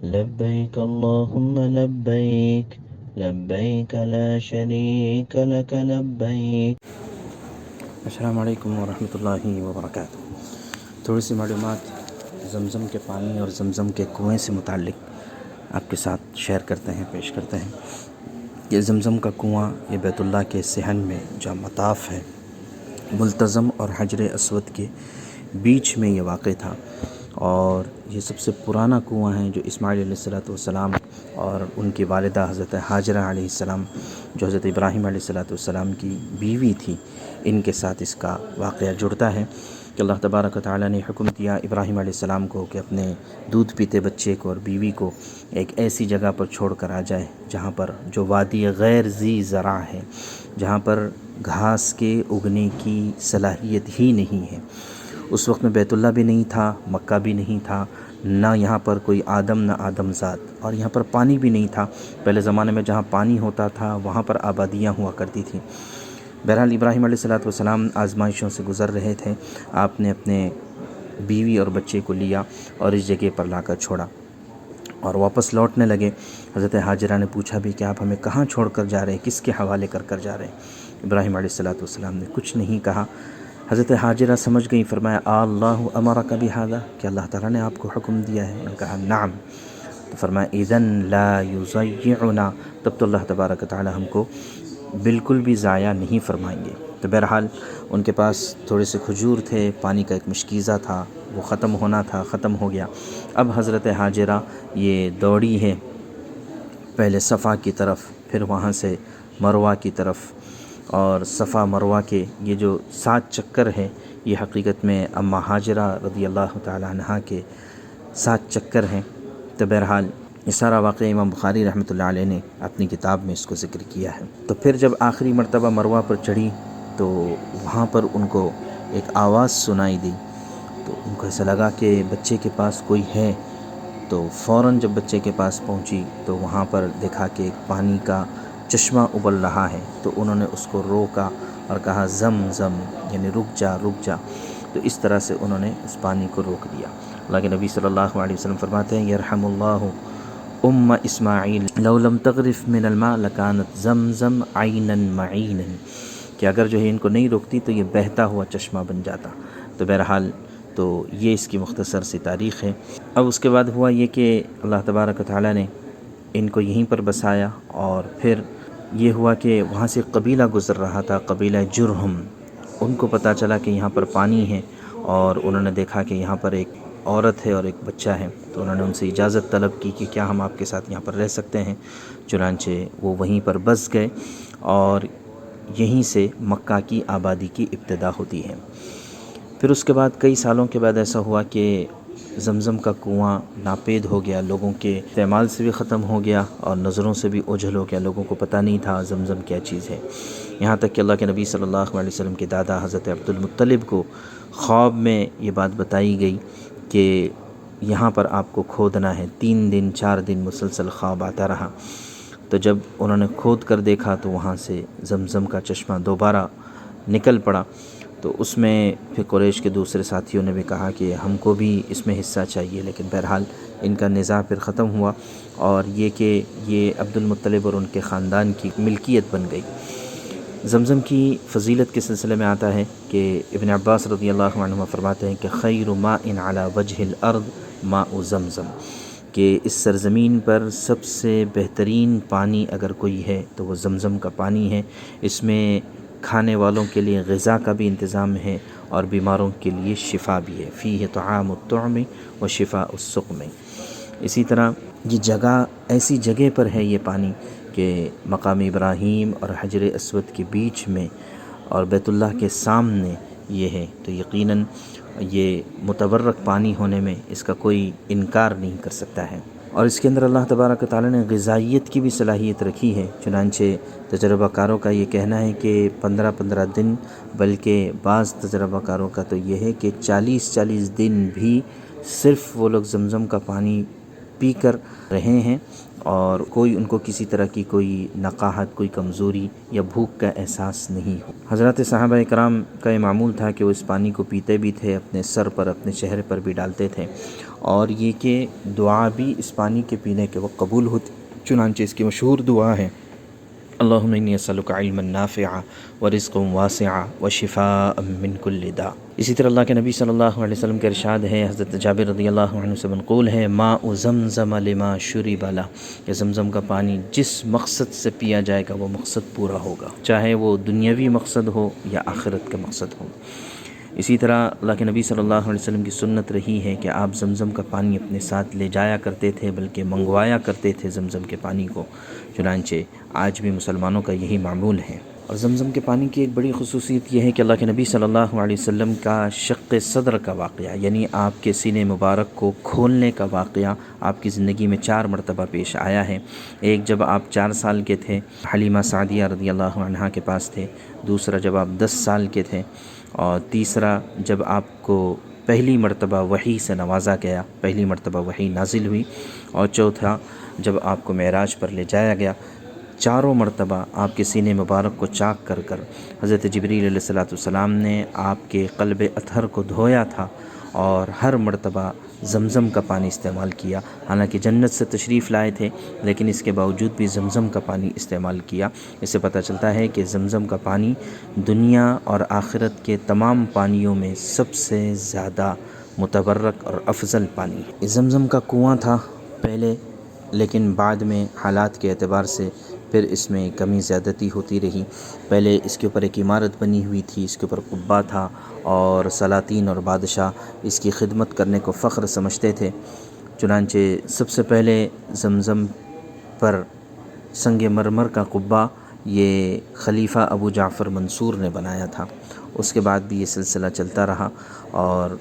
لبيك اللهم لبيك لبيك لا شريك لك لبيك. السلام علیکم ورحمۃ اللہ وبرکاتہ. تھوڑی سی معلومات زمزم کے پانی اور زمزم کے کنویں سے متعلق آپ کے ساتھ شیئر کرتے ہیں، پیش کرتے ہیں. یہ زمزم کا کنواں یہ بیت اللہ کے صحن میں جو مطاف ہے، ملتزم اور حجر اسود کے بیچ میں یہ واقع تھا، اور یہ سب سے پرانا کنواں ہے جو اسماعیل علیہ السلام اور ان کی والدہ حضرت حاجرہ علیہ السلام جو حضرت ابراہیم علیہ السلام کی بیوی تھی، ان کے ساتھ اس کا واقعہ جڑتا ہے کہ اللہ تبارک و تعالیٰ نے حکم دیا ابراہیم علیہ السلام کو کہ اپنے دودھ پیتے بچے کو اور بیوی کو ایک ایسی جگہ پر چھوڑ کر آ جائے جہاں پر جو وادی غیر ذی زرع ہے، جہاں پر گھاس کے اگنے کی صلاحیت ہی نہیں ہے. اس وقت میں بیت اللہ بھی نہیں تھا، مکہ بھی نہیں تھا، نہ یہاں پر کوئی آدم نہ آدم زاد، اور یہاں پر پانی بھی نہیں تھا. پہلے زمانے میں جہاں پانی ہوتا تھا وہاں پر آبادیاں ہوا کرتی تھیں. بہرحال ابراہیم علیہ السلام آزمائشوں سے گزر رہے تھے. آپ نے اپنے بیوی اور بچے کو لیا اور اس جگہ پر لا کر چھوڑا اور واپس لوٹنے لگے. حضرت حاجرہ نے پوچھا بھی کہ آپ ہمیں کہاں چھوڑ کر جا رہے ہیں، کس کے حوالے کر جا رہے ہیں؟ ابراہیم علیہ السلام نے کچھ نہیں کہا. حضرت حاجرہ سمجھ گئی، فرمایا اللہ امرک بہذا، کہ اللہ تعالیٰ نے آپ کو حکم دیا ہے؟ انہوں نے کہا نعم. تو فرمایا اذن لا یضیعنا، تب تو اللہ تبارک و تعالیٰ ہم کو بالکل بھی ضائع نہیں فرمائیں گے. تو بہرحال ان کے پاس تھوڑے سے کھجور تھے، پانی کا ایک مشکیزہ تھا، وہ ختم ہونا تھا، ختم ہو گیا. اب حضرت حاجرہ یہ دوڑی ہے پہلے صفا کی طرف، پھر وہاں سے مروہ کی طرف، اور صفا مروہ کے یہ جو 7 چکر ہیں یہ حقیقت میں اما حاجرہ رضی اللہ تعالی عنہا کے 7 چکر ہیں. تو بہرحال یہ سارا واقعہ امام بخاری رحمۃ اللہ علیہ نے اپنی کتاب میں اس کو ذکر کیا ہے. تو پھر جب آخری مرتبہ مروہ پر چڑھی تو وہاں پر ان کو ایک آواز سنائی دی، تو ان کو ایسا لگا کہ بچے کے پاس کوئی ہے. تو فوراً جب بچے کے پاس پہنچی تو وہاں پر دیکھا کہ ایک پانی کا چشمہ ابل رہا ہے. تو انہوں نے اس کو روکا اور کہا زم زم، یعنی رک جا رک جا. تو اس طرح سے انہوں نے اس پانی کو روک دیا. اللہ کے نبی صلی اللہ علیہ وسلم فرماتے ہیں یرحم اللہ ام اسماعیل لو لم تغرف من الماء لکانت زمزم عینا معینا، کہ اگر جو ہے ان کو نہیں روکتی تو یہ بہتا ہوا چشمہ بن جاتا. تو بہرحال تو یہ اس کی مختصر سی تاریخ ہے. اب اس کے بعد ہوا یہ کہ اللہ تبارک و تعالیٰ نے ان کو یہیں پر بسایا، اور پھر یہ ہوا کہ وہاں سے قبیلہ گزر رہا تھا، قبیلہ جرہم. ان کو پتہ چلا کہ یہاں پر پانی ہے، اور انہوں نے دیکھا کہ یہاں پر ایک عورت ہے اور ایک بچہ ہے. تو انہوں نے ان سے اجازت طلب کی کہ کیا ہم آپ کے ساتھ یہاں پر رہ سکتے ہیں؟ چنانچہ وہ وہیں پر بس گئے، اور یہیں سے مکہ کی آبادی کی ابتدا ہوتی ہے. پھر اس کے بعد کئی سالوں کے بعد ایسا ہوا کہ زمزم کا کنواں ناپید ہو گیا، لوگوں کے استعمال سے بھی ختم ہو گیا اور نظروں سے بھی اوجھل ہو گیا. لوگوں کو پتہ نہیں تھا زمزم کیا چیز ہے. یہاں تک کہ اللہ کے نبی صلی اللہ علیہ وسلم کے دادا حضرت عبد المطلب کو خواب میں یہ بات بتائی گئی کہ یہاں پر آپ کو کھودنا ہے. 3 دن 4 دن مسلسل خواب آتا رہا. تو جب انہوں نے کھود کر دیکھا تو وہاں سے زمزم کا چشمہ دوبارہ نکل پڑا. تو اس میں پھر قریش کے دوسرے ساتھیوں نے بھی کہا کہ ہم کو بھی اس میں حصہ چاہیے، لیکن بہرحال ان کا نزاع پھر ختم ہوا، اور یہ کہ یہ عبد المطلب اور ان کے خاندان کی ملکیت بن گئی. زمزم کی فضیلت کے سلسلے میں آتا ہے کہ ابن عباس رضی اللہ عنہما فرماتے ہیں کہ خیر ماء علی وجہ الارض ماء زمزم، کہ اس سرزمین پر سب سے بہترین پانی اگر کوئی ہے تو وہ زمزم کا پانی ہے. اس میں کھانے والوں کے لیے غذا کا بھی انتظام ہے اور بیماروں کے لیے شفا بھی ہے. فیہ طعام الطعم و شفاء السقم. اسی طرح یہ جگہ ایسی جگہ پر ہے یہ پانی کہ مقام ابراہیم اور حجر اسود کے بیچ میں اور بیت اللہ کے سامنے یہ ہے. تو یقیناً یہ متبرک پانی ہونے میں اس کا کوئی انکار نہیں کر سکتا ہے. اور اس کے اندر اللہ تبارک و تعالیٰ نے غذائیت کی بھی صلاحیت رکھی ہے. چنانچہ تجربہ کاروں کا یہ کہنا ہے کہ 15 دن، بلکہ بعض تجربہ کاروں کا تو یہ ہے کہ 40 دن بھی صرف وہ لوگ زمزم کا پانی پی کر رہے ہیں، اور کوئی ان کو کسی طرح کی کوئی نقاہت، کوئی کمزوری یا بھوک کا احساس نہیں ہو۔ حضرات صحابہ کرام کا یہ معمول تھا کہ وہ اس پانی کو پیتے بھی تھے، اپنے سر پر، اپنے چہرے پر بھی ڈالتے تھے، اور یہ کہ دعا بھی اس پانی کے پینے کے وقت قبول ہوتی، چنانچہ اس کی مشہور دعا ہے اللہم انی اسألک علما نافعا ورزقا واسعا وشفاء من کل داء۔ اسی طرح اللہ کے نبی صلی اللہ علیہ وسلم کا ارشاد ہے، حضرت جابر رضی اللہ عنہ سے منقول ہے، ماء زمزم لما شرب لہ، کہ زمزم کا پانی جس مقصد سے پیا جائے گا وہ مقصد پورا ہوگا، چاہے وہ دنیاوی مقصد ہو یا آخرت کا مقصد ہو۔ اسی طرح اللہ کے نبی صلی اللہ علیہ وسلم کی سنت رہی ہے کہ آپ زمزم کا پانی اپنے ساتھ لے جایا کرتے تھے، بلکہ منگوایا کرتے تھے زمزم کے پانی کو، چنانچہ آج بھی مسلمانوں کا یہی معمول ہے۔ اور زمزم کے پانی کی ایک بڑی خصوصیت یہ ہے کہ اللہ کے نبی صلی اللہ علیہ وسلم کا شق صدر کا واقعہ، یعنی آپ کے سینے مبارک کو کھولنے کا واقعہ آپ کی زندگی میں 4 مرتبہ پیش آیا ہے۔ ایک جب آپ 4 سال کے تھے، حلیمہ سعدیہ رضی اللہ عنہا کے پاس تھے، دوسرا جب آپ 10 سال کے تھے، اور تیسرا جب آپ کو پہلی مرتبہ وحی سے نوازا گیا، پہلی مرتبہ وحی نازل ہوئی، اور چوتھا جب آپ کو معراج پر لے جایا گیا۔ چاروں مرتبہ آپ کے سینے مبارک کو چاک کر کر حضرت جبریل علیہ السلام نے آپ کے قلب اطہر کو دھویا تھا، اور ہر مرتبہ زمزم کا پانی استعمال کیا۔ حالانکہ جنت سے تشریف لائے تھے، لیکن اس کے باوجود بھی زمزم کا پانی استعمال کیا۔ اس سے پتہ چلتا ہے کہ زمزم کا پانی دنیا اور آخرت کے تمام پانیوں میں سب سے زیادہ متبرک اور افضل پانی ہے۔ زمزم کا کنواں تھا پہلے، لیکن بعد میں حالات کے اعتبار سے پھر اس میں کمی زیادتی ہوتی رہی۔ پہلے اس کے اوپر ایک عمارت بنی ہوئی تھی، اس کے اوپر قبہ تھا، اور سلاطین اور بادشاہ اس کی خدمت کرنے کو فخر سمجھتے تھے۔ چنانچہ سب سے پہلے زمزم پر سنگ مرمر کا قبہ یہ خلیفہ ابو جعفر منصور نے بنایا تھا۔ اس کے بعد بھی یہ سلسلہ چلتا رہا، اور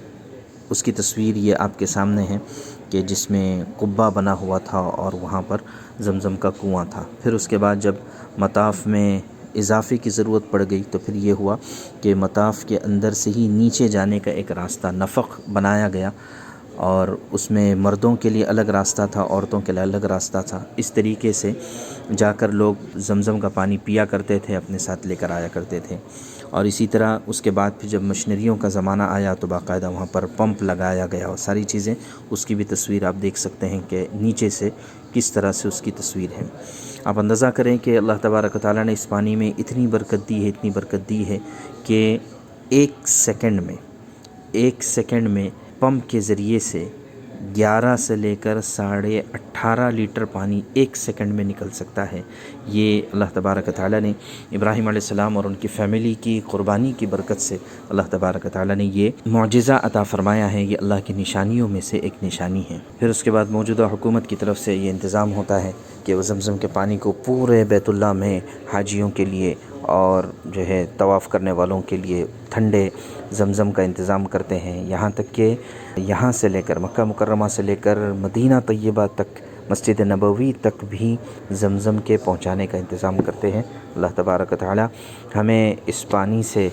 اس کی تصویر یہ آپ کے سامنے ہے کہ جس میں قبہ بنا ہوا تھا اور وہاں پر زمزم کا کنواں تھا۔ پھر اس کے بعد جب مطاف میں اضافے کی ضرورت پڑ گئی تو پھر یہ ہوا کہ مطاف کے اندر سے ہی نیچے جانے کا ایک راستہ نفق بنایا گیا، اور اس میں مردوں کے لیے الگ راستہ تھا، عورتوں کے لیے الگ راستہ تھا۔ اس طریقے سے جا کر لوگ زمزم کا پانی پیا کرتے تھے، اپنے ساتھ لے کر آیا کرتے تھے۔ اور اسی طرح اس کے بعد پھر جب مشنریوں کا زمانہ آیا تو باقاعدہ وہاں پر پمپ لگایا گیا اور ساری چیزیں، اس کی بھی تصویر آپ دیکھ سکتے ہیں کہ نیچے سے کس طرح سے اس کی تصویر ہے۔ آپ اندازہ کریں کہ اللہ تبارک و تعالیٰ نے اس پانی میں اتنی برکت دی ہے، اتنی برکت دی ہے کہ ایک سیکنڈ میں پمپ کے ذریعے سے 11 سے لے کر 18.5 لیٹر پانی ایک سیکنڈ میں نکل سکتا ہے۔ یہ اللہ تبارک و تعالیٰ نے ابراہیم علیہ السلام اور ان کی فیملی کی قربانی کی برکت سے اللہ تبارک و تعالیٰ نے یہ معجزہ عطا فرمایا ہے۔ یہ اللہ کی نشانیوں میں سے ایک نشانی ہے۔ پھر اس کے بعد موجودہ حکومت کی طرف سے یہ انتظام ہوتا ہے کہ وہ زمزم کے پانی کو پورے بیت اللہ میں حاجیوں کے لیے اور جو ہے طواف کرنے والوں کے لیے ٹھنڈے زمزم کا انتظام کرتے ہیں، یہاں تک کہ یہاں سے لے کر مکہ مکرمہ سے لے کر مدینہ طیبہ تک، مسجد نبوی تک بھی زمزم کے پہنچانے کا انتظام کرتے ہیں۔ اللہ تبارک و تعالی ہمیں اس پانی سے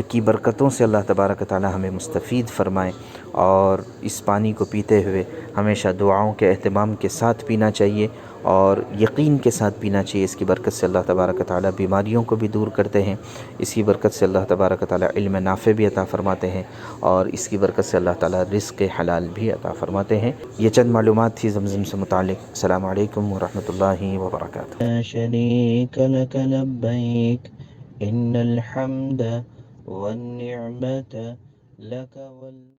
کی برکتوں سے اللہ تبارک و تعالی ہمیں مستفید فرمائے، اور اس پانی کو پیتے ہوئے ہمیشہ دعاؤں کے اہتمام کے ساتھ پینا چاہیے اور یقین کے ساتھ پینا چاہیے۔ اس کی برکت سے اللہ تبارک و تعالی بیماریوں کو بھی دور کرتے ہیں، اس کی برکت سے اللہ تبارک و تعالی علم نافع بھی عطا فرماتے ہیں، اور اس کی برکت سے اللہ تعالی رزق حلال بھی عطا فرماتے ہیں۔ یہ چند معلومات تھی زمزم سے متعلق۔ السلام علیکم ورحمۃ اللہ وبرکاتہ۔ لا شريك لك لبيك إن الحمد والنعمة لك